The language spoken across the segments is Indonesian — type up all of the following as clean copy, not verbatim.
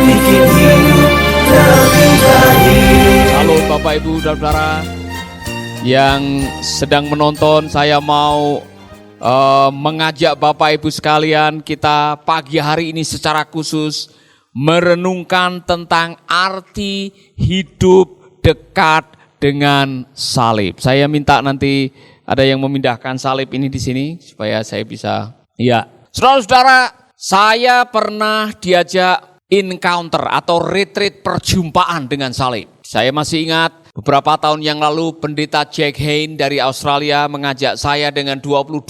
bikin hidup lebih baik. Halo Bapak Ibu Saudara yang sedang menonton, saya mau mengajak Bapak Ibu sekalian kita pagi hari ini secara khusus merenungkan tentang arti hidup dekat dengan salib. Saya minta nanti ada yang memindahkan salib ini di sini supaya saya bisa. Ya, saudara-saudara, saya pernah diajak encounter atau retreat perjumpaan dengan salib. Saya masih ingat beberapa tahun yang lalu pendeta Jack Hayne dari Australia mengajak saya dengan 22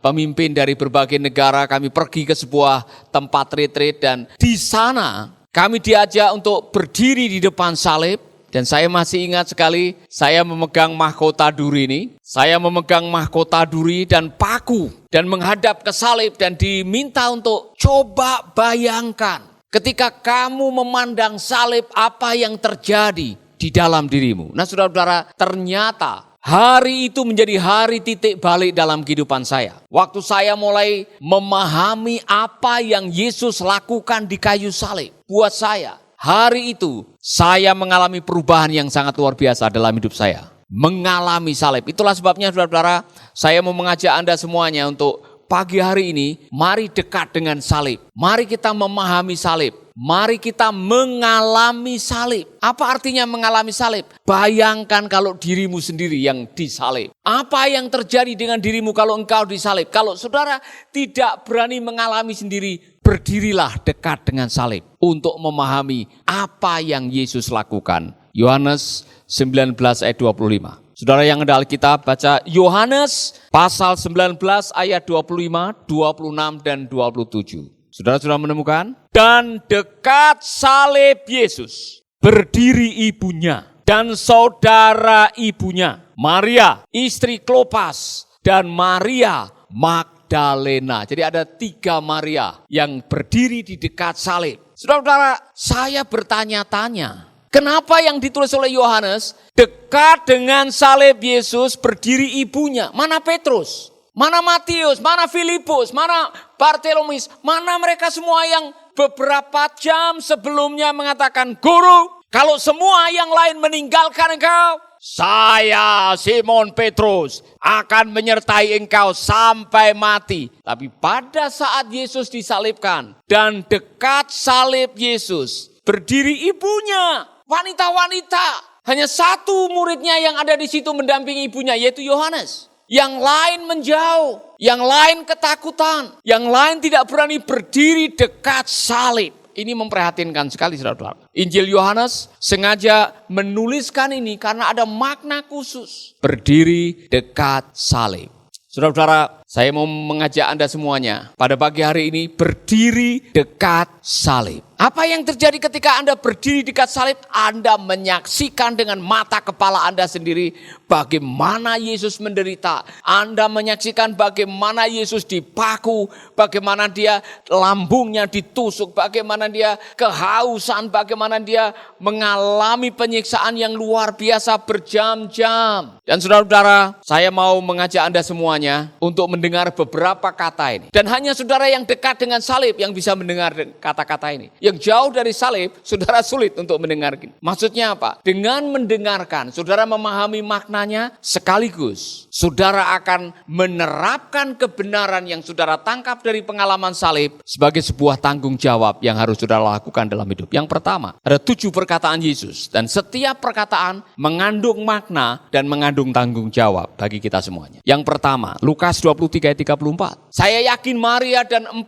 pemimpin dari berbagai negara. Kami pergi ke sebuah tempat retreat dan di sana kami diajak untuk berdiri di depan salib. Dan saya masih ingat sekali, saya memegang mahkota duri ini. Saya memegang mahkota duri dan paku dan menghadap ke salib dan diminta untuk coba bayangkan. Ketika kamu memandang salib, apa yang terjadi di dalam dirimu. Nah saudara-saudara, ternyata hari itu menjadi hari titik balik dalam kehidupan saya. Waktu saya mulai memahami apa yang Yesus lakukan di kayu salib. Buat saya, hari itu saya mengalami perubahan yang sangat luar biasa dalam hidup saya. Mengalami salib. Itulah sebabnya saudara-saudara, saya mau mengajak Anda semuanya untuk pagi hari ini, mari dekat dengan salib. Mari kita memahami salib. Mari kita mengalami salib. Apa artinya mengalami salib? Bayangkan kalau dirimu sendiri yang disalib. Apa yang terjadi dengan dirimu kalau engkau disalib? Kalau saudara tidak berani mengalami sendiri, berdirilah dekat dengan salib untuk memahami apa yang Yesus lakukan. Yohanes 19 ayat 25. Saudara yang ada Alkitab, baca Yohanes pasal 19 ayat 25, 26 dan 27. Saudara sudah menemukan? Dan dekat salib Yesus berdiri ibunya dan saudara ibunya, Maria, istri Klopas, dan Maria Magdalena. Jadi ada 3 Maria yang berdiri di dekat salib. Saudara-saudara, saya bertanya-tanya, kenapa yang ditulis oleh Yohanes, dekat dengan salib Yesus berdiri ibunya? Mana Petrus? Mana Matius? Mana Filipus? Mana Bartolomeus? Mana mereka semua yang beberapa jam sebelumnya mengatakan, Guru, kalau semua yang lain meninggalkan engkau, saya Simon Petrus akan menyertai engkau sampai mati. Tapi pada saat Yesus disalibkan dan dekat salib Yesus berdiri ibunya, wanita-wanita. Hanya 1 muridnya yang ada di situ mendampingi ibunya, yaitu Yohanes. Yang lain menjauh, yang lain ketakutan, yang lain tidak berani berdiri dekat salib. Ini memprihatinkan sekali saudara-saudara. Injil Yohanes sengaja menuliskan ini karena ada makna khusus. Berdiri dekat salib. Saudara-saudara, saya mau mengajak Anda semuanya pada pagi hari ini berdiri dekat salib. Apa yang terjadi ketika Anda berdiri dekat salib? Anda menyaksikan dengan mata kepala Anda sendiri bagaimana Yesus menderita. Anda menyaksikan bagaimana Yesus dipaku, bagaimana dia lambungnya ditusuk, bagaimana dia kehausan, bagaimana dia mengalami penyiksaan yang luar biasa berjam-jam. Dan saudara-saudara, saya mau mengajak Anda semuanya untuk mendengar beberapa kata ini. Dan hanya saudara yang dekat dengan salib yang bisa mendengar kata-kata ini. Yang jauh dari salib, saudara sulit untuk mendengarkan. Maksudnya apa? Dengan mendengarkan, saudara memahami maknanya sekaligus. Saudara akan menerapkan kebenaran yang saudara tangkap dari pengalaman salib sebagai sebuah tanggung jawab yang harus saudara lakukan dalam hidup. Yang pertama, ada 7 perkataan Yesus. Dan setiap perkataan mengandung makna dan mengandung tanggung jawab bagi kita semuanya. Yang pertama, Lukas 23 ayat 34. Saya yakin Maria dan 4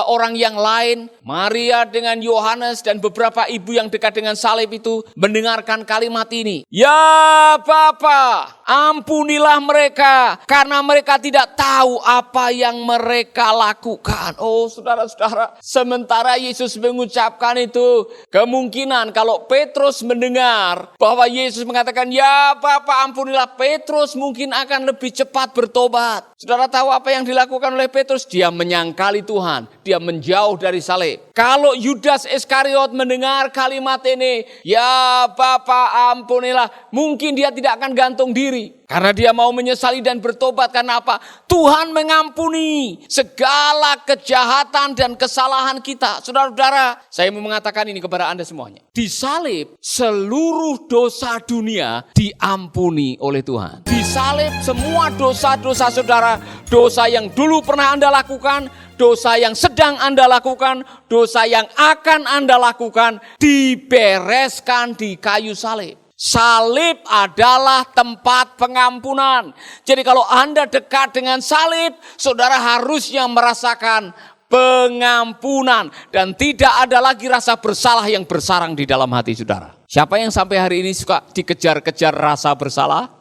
orang yang lain, Maria dengan Yohanes dan beberapa ibu yang dekat dengan salib itu mendengarkan kalimat ini. Ya Bapa, ampunilah mereka karena mereka tidak tahu apa yang mereka lakukan. Oh saudara-saudara, sementara Yesus mengucapkan itu, kemungkinan kalau Petrus mendengar bahwa Yesus mengatakan ya Bapa ampunilah, Petrus mungkin akan lebih cepat bertobat. Saudara tahu apa yang dilakukan oleh Petrus? Dia menyangkali Tuhan, dia menjauh dari salib. Kalau Yudas Yudas Iskariot mendengar kalimat ini, ya Bapa ampunilah, mungkin dia tidak akan gantung diri. Karena dia mau menyesali dan bertobat. Karena apa? Tuhan mengampuni segala kejahatan dan kesalahan kita. Saudara-saudara, saya mau mengatakan ini kepada Anda semuanya. Di salib, seluruh dosa dunia diampuni oleh Tuhan. Di salib, semua dosa-dosa saudara, dosa yang dulu pernah Anda lakukan, dosa yang sedang Anda lakukan, dosa yang akan Anda lakukan, dibereskan di kayu salib. Salib adalah tempat pengampunan. Jadi kalau Anda dekat dengan salib, saudara harusnya merasakan pengampunan. Dan tidak ada lagi rasa bersalah yang bersarang di dalam hati saudara. Siapa yang sampai hari ini suka dikejar-kejar rasa bersalah?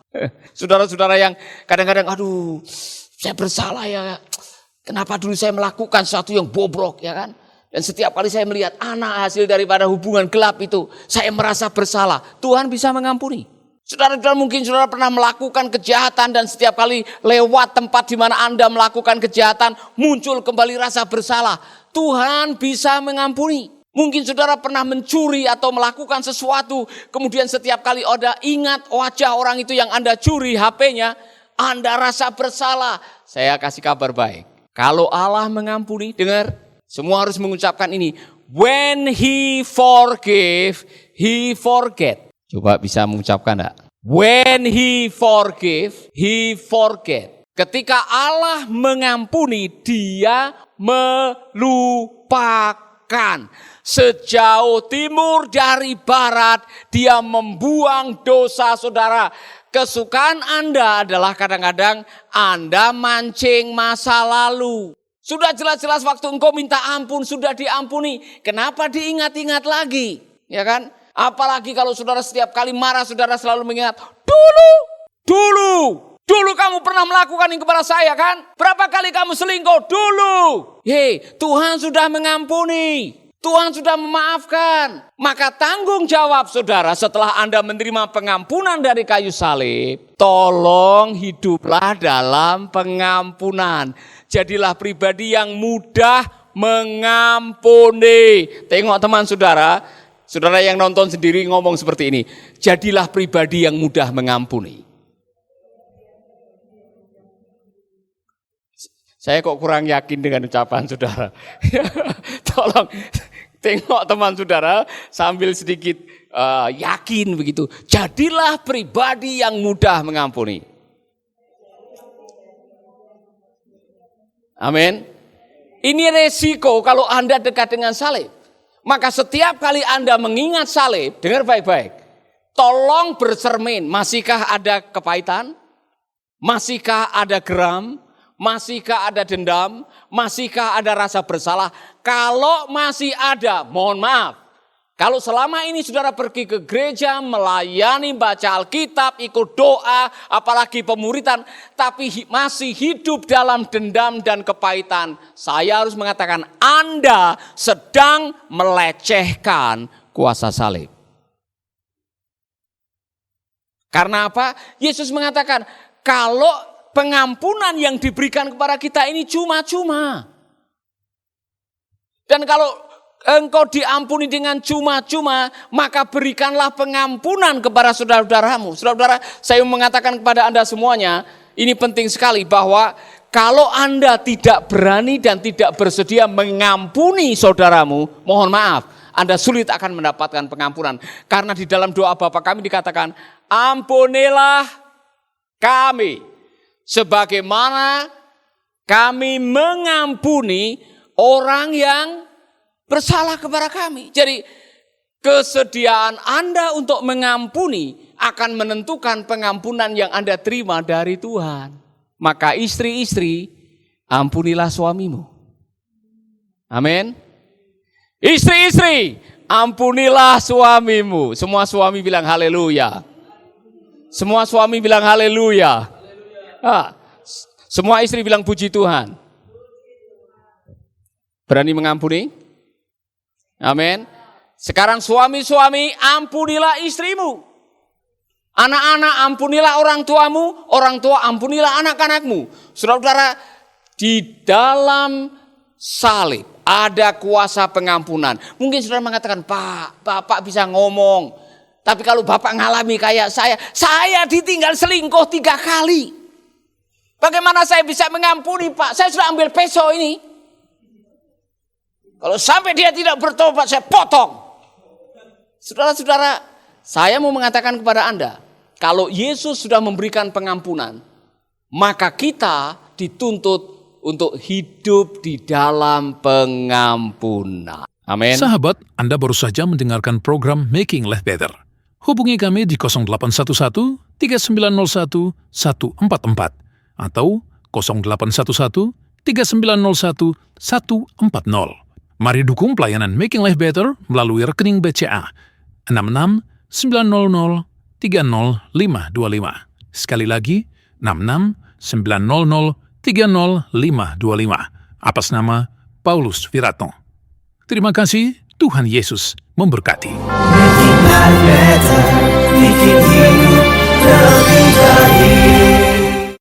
Saudara-saudara yang kadang-kadang, aduh saya bersalah ya. Kenapa dulu saya melakukan sesuatu yang bobrok ya kan? Dan setiap kali saya melihat anak hasil daripada hubungan gelap itu, saya merasa bersalah. Tuhan bisa mengampuni. Saudara-saudara, mungkin saudara pernah melakukan kejahatan dan setiap kali lewat tempat di mana Anda melakukan kejahatan, muncul kembali rasa bersalah. Tuhan bisa mengampuni. Mungkin saudara pernah mencuri atau melakukan sesuatu, kemudian setiap kali Anda ingat wajah orang itu yang Anda curi HP-nya, Anda rasa bersalah. Saya kasih kabar baik. Kalau Allah mengampuni, dengar. Semua harus mengucapkan ini. When he forgive, he forget. Coba bisa mengucapkan enggak? When he forgive, he forget. Ketika Allah mengampuni, dia melupakan. Sejauh timur dari barat, dia membuang dosa saudara. Kesukaan Anda adalah kadang-kadang Anda mancing masa lalu. Sudah jelas-jelas waktu engkau minta ampun, sudah diampuni. Kenapa diingat-ingat lagi? Ya kan? Apalagi kalau saudara setiap kali marah, saudara selalu mengingat. Dulu kamu pernah melakukan ini kepada saya kan? Berapa kali kamu selingkuh? Dulu. Tuhan sudah mengampuni. Tuhan sudah memaafkan. Maka tanggung jawab saudara setelah Anda menerima pengampunan dari kayu salib. Tolong hiduplah dalam pengampunan. Jadilah pribadi yang mudah mengampuni. Tengok teman saudara, saudara yang nonton sendiri ngomong seperti ini. Jadilah pribadi yang mudah mengampuni. Saya kok kurang yakin dengan ucapan saudara. Tolong tengok teman saudara sambil sedikit yakin begitu. Jadilah pribadi yang mudah mengampuni. Amin. Ini resiko kalau Anda dekat dengan salib. Maka setiap kali Anda mengingat salib, dengar baik-baik. Tolong bercermin, masihkah ada kepahitan? Masihkah ada geram? Masihkah ada dendam? Masihkah ada rasa bersalah? Kalau masih ada, mohon maaf. Kalau selama ini saudara pergi ke gereja, melayani, baca Alkitab, ikut doa, apalagi pemuritan, tapi masih hidup dalam dendam dan kepahitan, saya harus mengatakan Anda sedang melecehkan kuasa salib. Karena apa? Yesus mengatakan, kalau pengampunan yang diberikan kepada kita ini cuma-cuma. Dan kalau engkau diampuni dengan cuma-cuma, maka berikanlah pengampunan kepada saudara-saudaramu. Saudara-saudara, saya mengatakan kepada Anda semuanya, ini penting sekali bahwa kalau Anda tidak berani dan tidak bersedia mengampuni saudaramu, mohon maaf, Anda sulit akan mendapatkan pengampunan. Karena di dalam doa Bapa kami dikatakan, ampunilah kami, sebagaimana kami mengampuni orang yang bersalah kepada kami. Jadi kesediaan Anda untuk mengampuni akan menentukan pengampunan yang Anda terima dari Tuhan. Maka istri-istri, ampunilah suamimu. Amin. Istri-istri, ampunilah suamimu. Semua suami bilang haleluya. Semua suami bilang haleluya. Semua istri bilang puji Tuhan. Berani mengampuni? Amin. Sekarang suami-suami, ampunilah istrimu. Anak-anak, ampunilah orang tuamu. Orang tua, ampunilah anak-anakmu. Saudara-saudara, di dalam salib ada kuasa pengampunan. Mungkin saudara mengatakan, Pak, Bapak bisa ngomong. Tapi kalau Bapak ngalami kayak saya ditinggal selingkuh 3 kali. Bagaimana saya bisa mengampuni, Pak? Saya sudah ambil pisau ini. Kalau sampai dia tidak bertobat, saya potong. Saudara-saudara, saya mau mengatakan kepada Anda, kalau Yesus sudah memberikan pengampunan, maka kita dituntut untuk hidup di dalam pengampunan. Amin. Sahabat, Anda baru saja mendengarkan program Making Life Better. Hubungi kami di 0811 3901 144 atau 0811 3901 140. Mari dukung pelayanan Making Life Better melalui rekening BCA 66 900 30525. Sekali lagi, 66 900 30525 atas nama Paulus Wiratno. Terima kasih, Tuhan Yesus memberkati. Making life better, bikin hidup lebih baik.